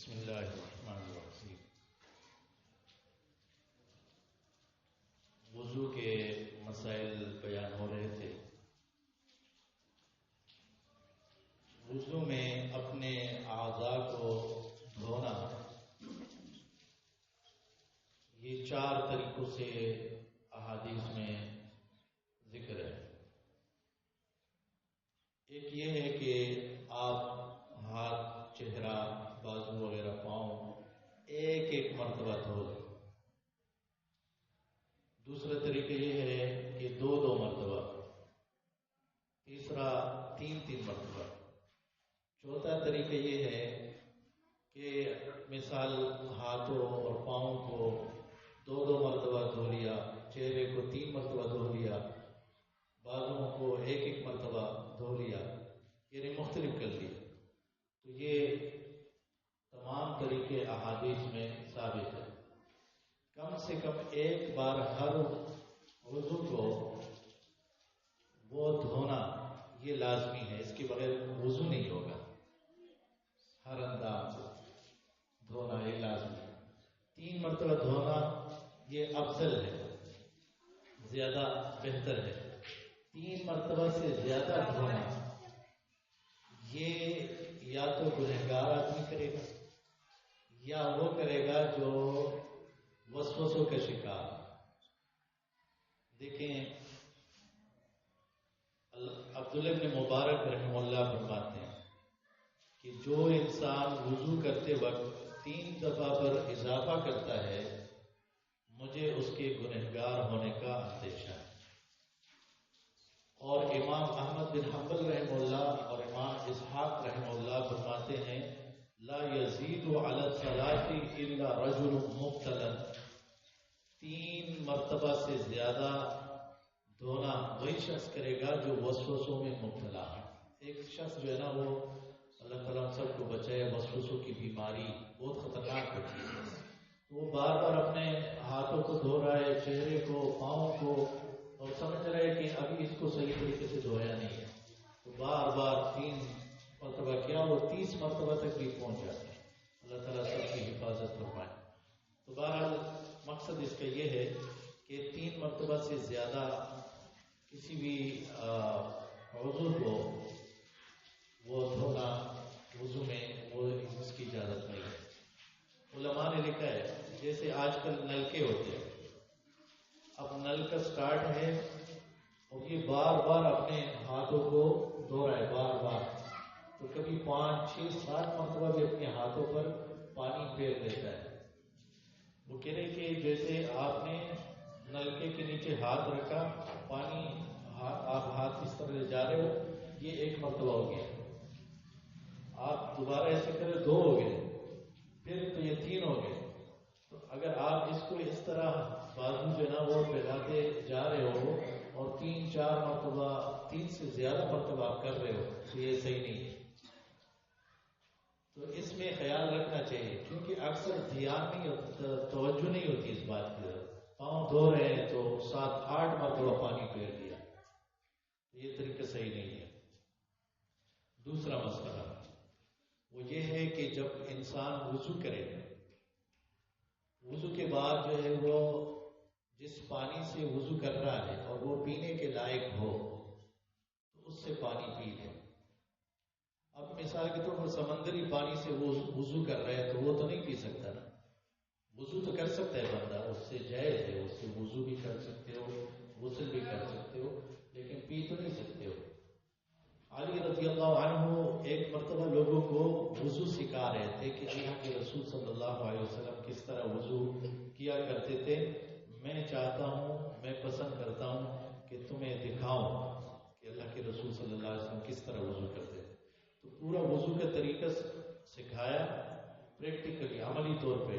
بسم اللہ الرحمن الرحیم۔ وضو کے مسائل بیان ہو رہے تھے۔ وضو میں اپنے اعضاء کو دھونا، یہ 4 طریقوں سے احادیث میں ذکر ہے۔ ایک یہ ہے کہ آپ ہاتھ، چہرہ، بازو وغیرہ، پاؤں ایک مرتبہ دھو لیں۔ دوسرا طریقہ یہ ہے کہ 2 مرتبہ، تیسرا 3 مرتبہ۔ چوتھا طریقہ یہ ہے کہ مثال ہاتھوں اور پاؤں کو 2 مرتبہ دھو لیا، چہرے کو 3 مرتبہ دھو لیا، بازوؤں کو 1 مرتبہ دھو لیا، یعنی مختلف کر لیا۔ تو یہ تمام طریقے احادیث میں ثابت ہے۔ کم سے کم ایک بار ہر وضو کو وہ دھونا یہ لازمی ہے، اس کے بغیر وضو نہیں ہوگا۔ ہر انداز سے دھونا یہ لازمی ہے۔ 3 مرتبہ دھونا یہ افضل ہے، زیادہ بہتر ہے۔ 3 مرتبہ سے زیادہ دھونا یہ یا تو گنہگار آدمی کرے گا یا وہ کرے گا جو وسوسوں کا شکار۔ دیکھیں، عبداللہ بن مبارک رحمہ اللہ فرماتے ہیں کہ جو انسان وضو کرتے وقت 3 دفعہ پر اضافہ کرتا ہے، مجھے اس کے گنہگار ہونے کا اندیشہ ہے۔ اور امام احمد بن حنبل رحمہ اللہ اور امام اسحاق رحمہ اللہ فرماتے ہیں لا یزید علی الصلاۃ الا رجل مبتلا۔ 3 مرتبہ سے زیادہ دھونا وہی شخص کرے گا جو وسوسوں میں مبتلا ہے۔ ایک شخص جو ہے نا، وہ اللہ تعالیٰ سب کو بچائے، وسوسوں کی بیماری بہت خطرناک ہوتی ہے۔ وہ بار بار اپنے ہاتھوں کو دھو رہا ہے، چہرے کو، پاؤں کو، اور سمجھ رہے ہیں کہ ابھی اس کو صحیح طریقے سے دھویا نہیں ہے، تو بار بار 3 مرتبہ کیا وہ 30 مرتبہ تک بھی پہنچ جاتا ہے۔ اللہ تعالیٰ سب کی حفاظت فرمائے۔ تو بہرحال مقصد اس کا یہ ہے کہ 3 مرتبہ سے زیادہ کسی بھی عضو کو وہ دھونا وضو میں وہ اس کی اجازت نہیں ہے۔ علماء نے لکھا ہے جیسے آج کل نلکے ہوتے ہیں، اب نل کا سٹارٹ ہے اور یہ بار بار اپنے ہاتھوں کو دھو رہا ہے، بار بار، تو کبھی 5، 6، 7 مرتبہ بھی اپنے ہاتھوں پر پانی پھیر دیتا ہے۔ وہ کہہ رہے کہ جیسے آپ نے نلکے کے نیچے ہاتھ رکھا، پانی آپ ہاتھ اس طرح جا رہے ہو، یہ 1 مرتبہ ہو گیا۔ آپ دوبارہ ایسے کرے 2 ہو گئے، پھر تو یہ 3 ہو گئے۔ تو اگر آپ اس کو اس طرح بازو جو ہے نا وہ پھیلاتے جا رہے ہو اور 3، 4 مرتبہ، 3 سے زیادہ مرتبہ آپ کر رہے ہو، تو یہ صحیح نہیں ہے۔ تو اس میں خیال رکھنا چاہیے، کیونکہ اکثر دھیان نہیں ہوتا، توجہ نہیں ہوتی اس بات کی طرف۔ پاؤں دھو رہے ہیں تو 7، 8 مرتبہ پانی پھیر دیا، یہ طریقہ صحیح نہیں ہے۔ دوسرا مسئلہ وہ یہ ہے کہ جب انسان وضو کرے، وضو کے بعد جو ہے وہ جس پانی سے وضو کر رہا ہے اور وہ پینے کے لائق ہو تو اس سے پانی پی لے۔ اب مثال کے طور پر سمندری پانی سے وہ وضو کر رہا ہے تو وہ تو نہیں پی سکتا نا۔ وضو تو کر سکتا ہے بندہ، اس سے جائز ہے، اس سے وضو بھی کر سکتے ہو، غسل بھی کر سکتے ہو، لیکن پی تو نہیں سکتے ہو۔ علی رضی اللہ عنہ ایک مرتبہ لوگوں کو وضو سکھا رہے تھے کہ اللہ کے رسول صلی اللہ علیہ وسلم کس طرح وضو کیا کرتے تھے۔ میں چاہتا ہوں، میں پسند کرتا ہوں کہ تمہیں دکھاؤں کہ اللہ کے رسول صلی اللہ علیہ وسلم کس طرح وضو کرتے تھے۔ تو پورا وضو کا طریقہ سکھایا پریکٹیکلی، عملی طور پہ،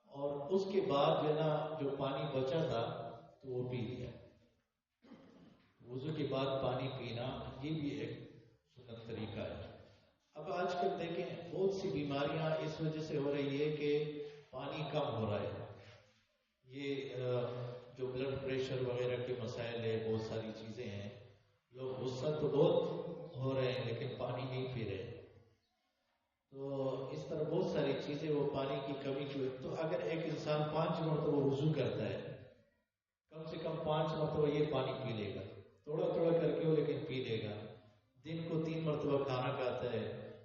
اور اس کے بعد جو ہے نا جو پانی بچا تھا تو وہ پی لیا۔ وضو کے بعد پانی پینا یہ بھی ایک سنت طریقہ ہے۔ اب آج کل دیکھیں بہت سی بیماریاں اس وجہ سے ہو رہی ہے کہ پانی کم ہو رہا ہے۔ یہ جو بلڈ پریشر وغیرہ کے مسائل ہے، بہت ساری چیزیں ہیں، لوگ غصہ تو بہت ہو رہے ہیں لیکن پانی نہیں پی رہے، تو اس طرح بہت ساری پانی کی کمی کی، تو اگر ایک انسان 5 مرتبہ وضو کرتا ہے، کم سے کم 5 مرتبہ یہ پانی پی لے گا، تھوڑا تھوڑا کر کے وہ لیکن پی لے گا. دن کو 3 مرتبہ کھانا کھاتا ہے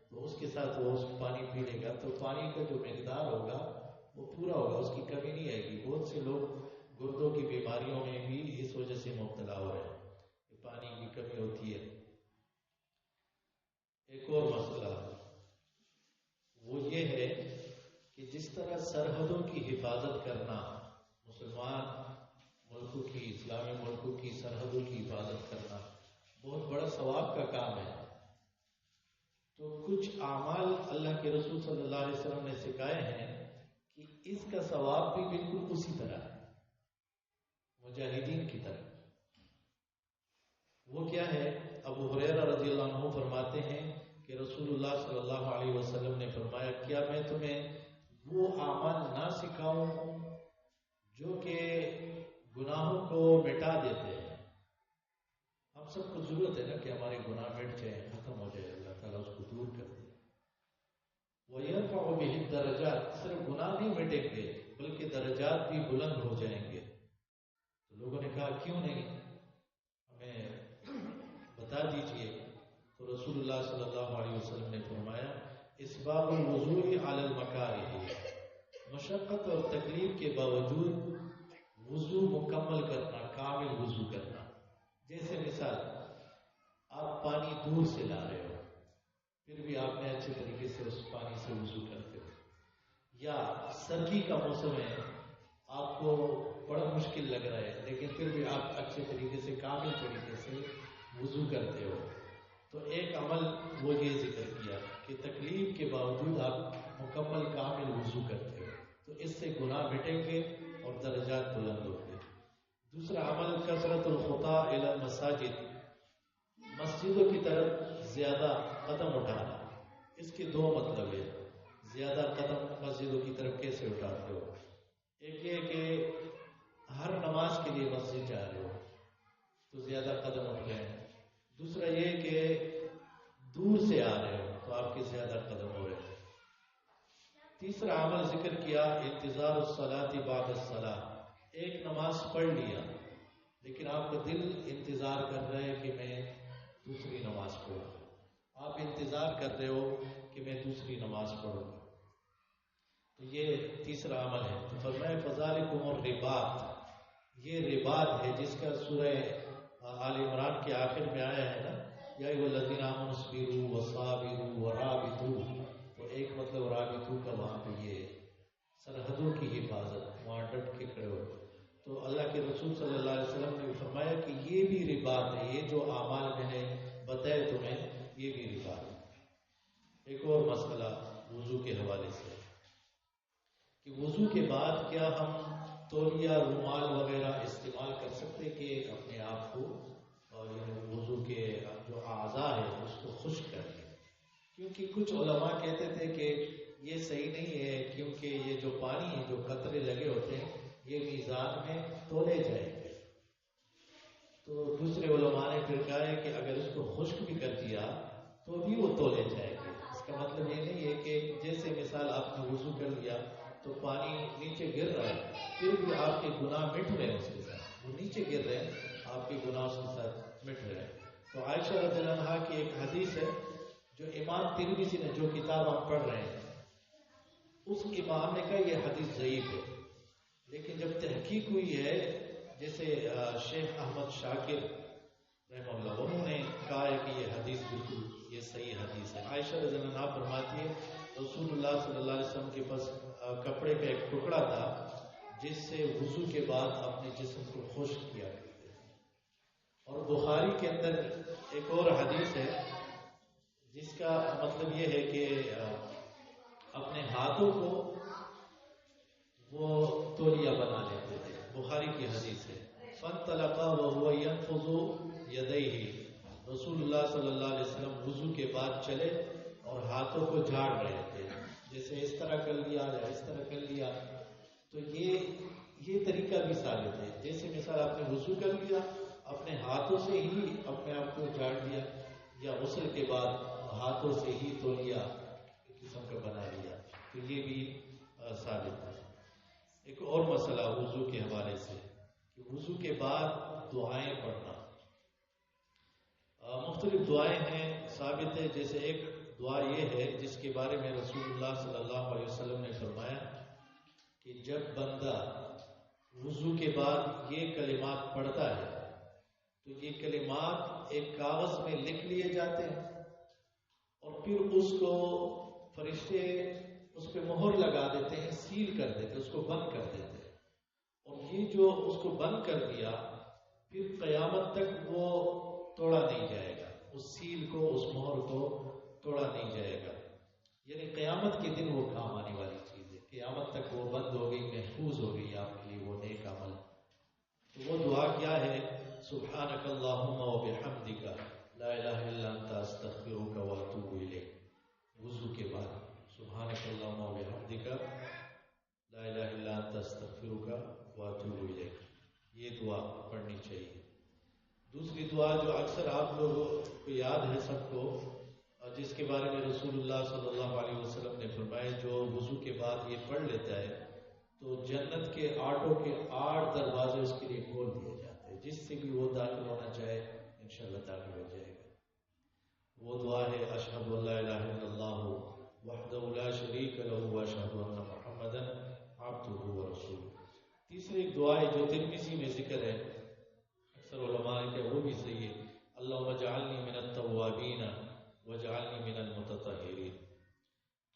تو اس کے ساتھ وہ پانی پی لے گا، تو پانی کا جو مقدار ہوگا وہ پورا ہوگا، اس کی کمی نہیں آئے گی. بہت سے لوگ گردوں کی بیماریوں میں بھی اس وجہ سے مبتلا ہو رہے ہیں کہ پانی کی کمی ہوتی ہے. ایک اور مسئلہ وہ یہ ہے کہ جس طرح سرحدوں کی حفاظت کرنا، مسلمان ملکوں کی، اسلامی ملکوں کی سرحدوں کی حفاظت کرنا بہت بڑا ثواب کا کام ہے، تو کچھ اعمال اللہ کے رسول صلی اللہ علیہ وسلم نے سکھائے ہیں کہ اس کا ثواب بھی بالکل اسی طرح ہے، مجاہدین کی طرح. وہ کیا ہے؟ ابو ہریرہ رضی اللہ عنہ فرماتے ہیں کہ رسول اللہ صلی اللہ علیہ وسلم نے فرمایا، کیا میں تمہیں وہ اعمال نہ سکھاؤں جو کہ گناہوں کو مٹا دیتے ہیں؟ ہم سب کو ضرورت ہے نا کہ ہمارے گناہ مٹ جائیں، ختم ہو جائے، اللہ تعالیٰ اس کو دور کر دے. وَيَرْفَعُ بِهِ الدَّرَجَاتِ، صرف گناہ نہیں مٹیں گے بلکہ درجات بھی بلند ہو جائیں گے. تو لوگوں نے کہا کیوں نہیں، ہمیں بتا دیجئے. تو رسول اللہ صلی اللہ علیہ وسلم نے فرمایا، اسباغ الوضوء علی المکارہ، مشقت اور تکلیف کے باوجود وضو مکمل کرنا، کامل وضو کرنا. جیسے مثال، آپ پانی دور سے لا رہے ہو، پھر بھی آپ نے اچھے طریقے سے اس پانی سے وضو کرتے ہو، یا سردی کا موسم ہے، آپ کو بڑا مشکل لگ رہا ہے لیکن پھر بھی آپ اچھے طریقے سے، کامل طریقے سے وضو کرتے ہو. تو ایک عمل وہ یہ ذکر کیا کہ تکلیف کے باوجود آپ مکمل کامل وضو کرتے ہو، تو اس سے گناہ مٹیں گے اور درجات بلند ہوں گے. دوسرا عمل کثرت الخطا الی المساجد، مسجدوں کی طرف زیادہ قدم اٹھانا. اس کے 2 مطلب ہے. زیادہ قدم مسجدوں کی طرف کیسے اٹھاتے ہو؟ ایک یہ کہ ہر نماز کے لیے مسجد جا رہے ہو تو زیادہ قدم اٹھ رہے ہیں. دوسرا یہ کہ دور سے آ رہے ہو تو آپ کے زیادہ قدم ہو رہے ہیں. تیسرا عمل ذکر کیا انتظار الصلاۃ بعد الصلاۃ. ایک نماز پڑھ لیا لیکن آپ کا دل انتظار کر رہا ہے کہ میں دوسری نماز پڑھوں، آپ انتظار کر رہے ہو کہ میں دوسری نماز پڑھوں. تو یہ تیسرا عمل ہے. تو فرمایا فذالکم الرباط، یہ رباط ہے جس کا سورہ آل عمران کے آخر میں آیا ہے نا، یا ایھا الذین آمنوا اصبروا وصابروا ورابطوا. تو ایک مطلب رابطوا کا وہاں پہ یہ سرحدوں کی حفاظت، وہاں ڈٹ کے کھڑے ہو. تو اللہ کے رسول صلی اللہ علیہ وسلم نے فرمایا کہ یہ بھی رباط ہے، یہ جو اعمال میں نے بتائے تمہیں یہ بھی رباط ہے. ایک اور مسئلہ وضو کے حوالے سے کہ وضو کے بعد کیا ہم تولیہ، رومال وغیرہ استعمال کر سکتے کہ اپنے آپ کو اور وضو کے جو اعضاء ہے اس کو خشک کر دیں؟ کیونکہ کچھ علماء کہتے تھے کہ یہ صحیح نہیں ہے، کیونکہ یہ جو پانی ہے، جو قطرے لگے ہوتے ہیں، یہ میزان میں تولے جائیں گے. تو دوسرے علماء نے پھر کہا ہے کہ اگر اس کو خشک بھی کر دیا تو بھی وہ تولے جائیں گے. اس کا مطلب یہ نہیں ہے کہ جیسے مثال آپ نے وضو کر لیا تو پانی نیچے گر رہا ہے، پھر بھی آپ کے گناہ مٹ رہے ہیں، اس کے ساتھ وہ نیچے گر رہے ہیں، آپ کے گناہ اس کے ساتھ مٹ رہے ہیں. تو عائشہ رضی اللہ عنہا کی ایک حدیث ہے جو امام ترمذی نے، جو کتاب ہم پڑھ رہے ہیں، اس امام نے کہا یہ حدیث ضعیف ہے. لیکن جب تحقیق ہوئی ہے، جیسے شیخ احمد شاکر رحمہ اللہ، انہوں نے کہا ہے کہ یہ حدیث بالکل یہ صحیح حدیث ہے. عائشہ رضی اللہ عنہا فرماتی ہے رسول اللہ صلی اللہ علیہ وسلم کے پاس کپڑے کا ایک ٹکڑا تھا جس سے وضو کے بعد اپنے جسم کو خشک کیا کرتے تھے. اور بخاری کے اندر ایک اور حدیث ہے جس کا مطلب یہ ہے کہ اپنے ہاتھوں کو وہ تولیہ بنا لیتے تھے. بخاری کی حدیث ہے فانطلقا وهو ينفض يديه، رسول اللہ صلی اللہ علیہ وسلم وضو کے بعد چلے اور ہاتھوں کو جھاڑ رہے تھے، جیسے اس طرح کر لیا یا اس طرح کر لیا. تو یہ طریقہ بھی ثابت ہے. جیسے مثال آپ نے وضو کر لیا، اپنے ہاتھوں سے ہی اپنے آپ کو جھاڑ لیا، یا غسل کے بعد ہاتھوں سے ہی تولیہ ایک قسم کا بنا لیا، تو یہ بھی ثابت ہے۔ ایک اور مسئلہ وضو کے حوالے سے کہ وضو کے بعد دعائیں پڑھنا، مختلف دعائیں ہیں، ثابت ہے۔ جیسے ایک دعا یہ ہے جس کے بارے میں رسول اللہ صلی اللہ علیہ وسلم نے فرمایا کہ جب بندہ وضو کے بعد یہ کلمات پڑھتا ہے تو یہ کلمات ایک کاغذ میں لکھ لیے جاتے ہیں اور پھر اس کو فرشتے اس پہ مہر لگا دیتے ہیں، سیل کر دیتے ہیں، اس کو بند کر دیتے ہیں، اور یہ جو اس کو بند کر دیا پھر قیامت تک وہ توڑا نہیں جائے گا، اس سیل کو، اس مہر کو توڑا نہیں جائے گا، یعنی قیامت کے دن وہ کام آنے والی چیز ہے، قیامت تک وہ بند ہو گئی، محفوظ ہو گئی آپ کے لیے وہ نیک عمل۔ تو وہ دعا کیا ہے؟ سبحانک اللہم و بحمدک لا الہ الا انت استغفرک و اتوب الیک۔ وضو کے بعد سبحانک اللہم و بحمدک لا الہ الا انت استغفرک و اتوب الیک، یہ دعا پڑھنی چاہیے۔ دوسری دعا جو اکثر آپ لوگوں کو یاد ہے سب کو، جس کے بارے میں رسول اللہ صلی اللہ علیہ وسلم نے فرمایا جو وضو کے بعد یہ پڑھ لیتا ہے تو جنت کے 8 دروازے اس کے لیے کھول دیے جاتے ہیں، جس سے بھی وہ داخل ہونا چاہے انشاءاللہ داخل ہو جائے گا۔ وہ دعا ہے اشہد ان لا الہ الا اللہ وحدہ لا شریک لہ واشہد ان محمدا عبدہ ورسولہ۔ تیسری ایک دعا ہے جو ترمذی میں ذکر ہے، اکثر علماء نے کہا وہ بھی صحیح ہے، اللہم اجعلنی من التوابین واجعلنی من المتطہرین۔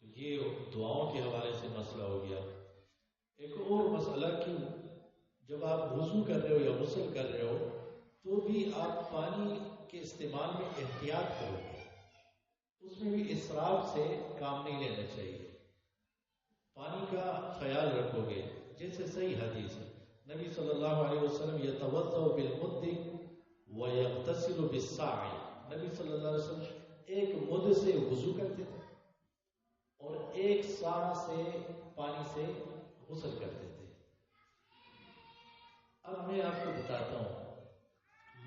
تو یہ دعاؤں کے حوالے سے مسئلہ ہو گیا۔ ایک اور مسئلہ کہ جب آپ وضو کر رہے ہو یا غسل کر رہے ہو تو بھی آپ پانی کے استعمال میں احتیاط کرو گے، اس میں بھی اسراف سے کام نہیں لینا چاہیے، پانی کا خیال رکھو گے۔ جیسے صحیح حدیث ہے، نبی صلی اللہ علیہ وسلم یتوضأ بالمد ویغتسل بالصاع، نبی صلی اللہ علیہ وسلم ایک مد سے وضو کرتے تھے اور ایک صاع سے پانی سے غسل کرتے تھے۔ اب میں آپ کو بتاتا ہوں،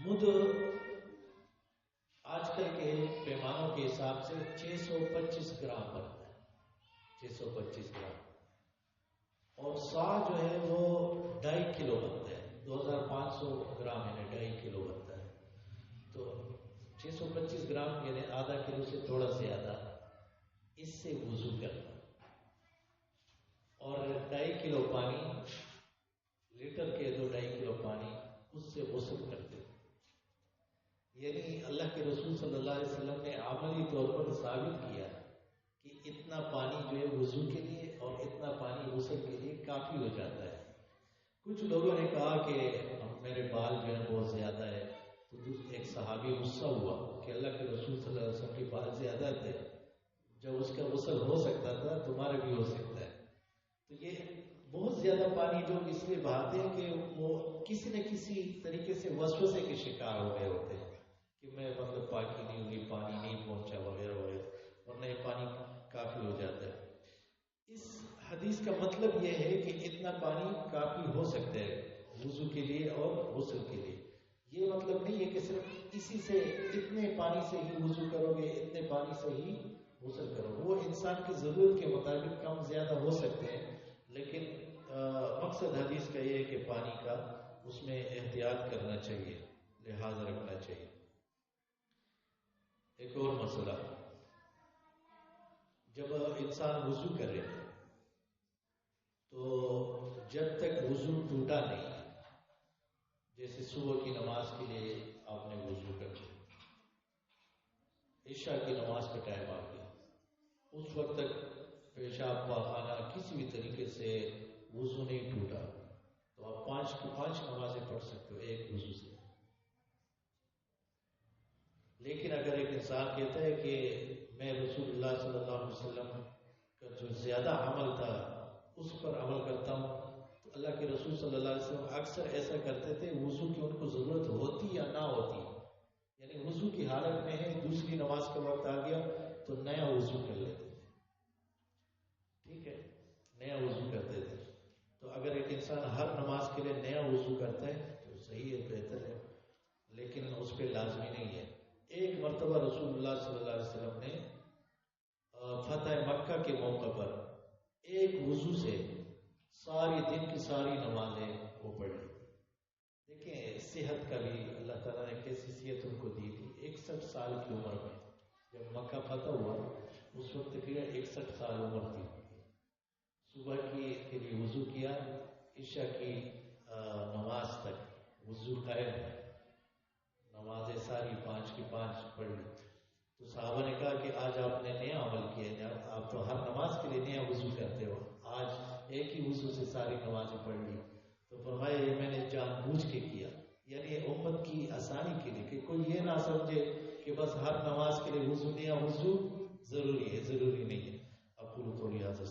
مد آج کل کے پیمانوں کے حساب سے 625 گرام بنتا ہے، 625 گرام، اور صاع جو ہے وہ 2.5 کلو بنتا ہے، 2500 گرام یعنی 2.5 کلو بنتا ہے۔ تو 625 گرام یعنی آدھا کلو سے تھوڑا زیادہ، اس سے وضو کرنا، اور 2.5 کلو پانی، لیٹر کے 2.5 کلو پانی، اس سے غسل کرتے ہیں۔ یعنی اللہ کے رسول صلی اللہ علیہ وسلم نے عملی طور پر ثابت کیا کہ اتنا پانی جو ہے وضو کے لیے اور اتنا پانی غسل کے لیے کافی ہو جاتا ہے۔ کچھ لوگوں نے کہا کہ میرے بال جو ہے بہت زیادہ ہے، تو ایک صحابی غصہ ہوا کہ اللہ کے رسول صلی اللہ علیہ وسلم کے بال زیادہ تھے، جب اس کا غسل ہو سکتا تھا تمہارے بھی ہو سکتا ہے۔ تو یہ بہت زیادہ پانی جو اس لیے بہاتے ہیں کہ وہ کسی نہ کسی طریقے سے وسوسے کے شکار ہو گئے ہوتے ہیں کہ میں مطلب پاکی نہیں ہوئی، پانی نہیں پہنچا وغیرہ وغیرہ، ورنہ یہ پانی کافی ہو جاتا ہے۔ اس حدیث کا مطلب یہ ہے کہ اتنا پانی کافی ہو سکتا ہے وضو کے لیے اور غسل کے لیے۔ یہ مطلب نہیں ہے کہ صرف اسی سے، اتنے پانی سے ہی وضو کرو گے، اتنے پانی سے ہی غسل کرو گے، وہ انسان کی ضرورت کے مطابق کم زیادہ ہو سکتے ہیں، لیکن مقصد حدیث کا یہ ہے کہ پانی کا اس میں احتیاط کرنا چاہیے، لحاظ رکھنا چاہیے۔ ایک اور مسئلہ، جب انسان وضو کرے تو جب تک وضو ٹوٹا نہیں، جیسے صبح کی نماز کے لیے آپ نے وضو کر لیا، عشاء کی نماز کا ٹائم آ گیا، اس وقت تک پیشاب پاخانہ کسی بھی طریقے سے وضو نہیں ٹوٹا، تو آپ 5 نمازیں پڑھ سکتے ہو ایک وضو سے۔ لیکن اگر ایک انسان کہتا ہے کہ میں رسول اللہ صلی اللہ علیہ وسلم کا جو زیادہ عمل تھا اس پر عمل کرتا ہوں، تو اللہ کے رسول صلی اللہ علیہ وسلم اکثر ایسا کرتے تھے، وضو کی ان کو ضرورت ہوتی یا نہ ہوتی، یعنی وضو کی حالت میں ہے، دوسری نماز کا وقت آ گیا تو نیا وضو کر لیتے تھے، ٹھیک ہے، نیا وضو کرتے تھے۔ تو اگر ایک انسان ہر نماز کے لیے نیا وضو کرتا ہے تو صحیح ہے، بہتر ہے، لیکن اس پہ لازمی نہیں ہے۔ ایک مرتبہ رسول اللہ صلی اللہ علیہ وسلم نے فتح مکہ کے موقع پر ایک وضو سے ساری دن کی ساری نمازیں وہ پڑھ لی. دیکھیں صحت کا بھی اللہ تعالیٰ نے کیسی صحت ان کو دی تھی. 61 سال کی عمر میں جب مکہ فتح ہوا اس وقت کے 61 سال عمر تھی. صبح کی کے لیے وضو کیا، عشاء کی نماز تک وضو قائم ہے، نمازیں ساری 5 کی 5 پڑھ لی. تو صحابہ نے کہا کہ آج آپ نے نیا عمل کیا ہے، آپ تو ہر نماز کے لیے نیا وضو کرتے ہو، آج ایک ہی وضو سے ساری نمازیں پڑھ لی. تو فرمایا یہ میں نے جان بوجھ کے کیا، یعنی امت کی آسانی کے لیے، کہ کوئی یہ نہ سمجھے کہ بس ہر نماز کے لیے وضو نیا وضو ضروری ہے، ضروری نہیں ہے. اقول قولی ھذا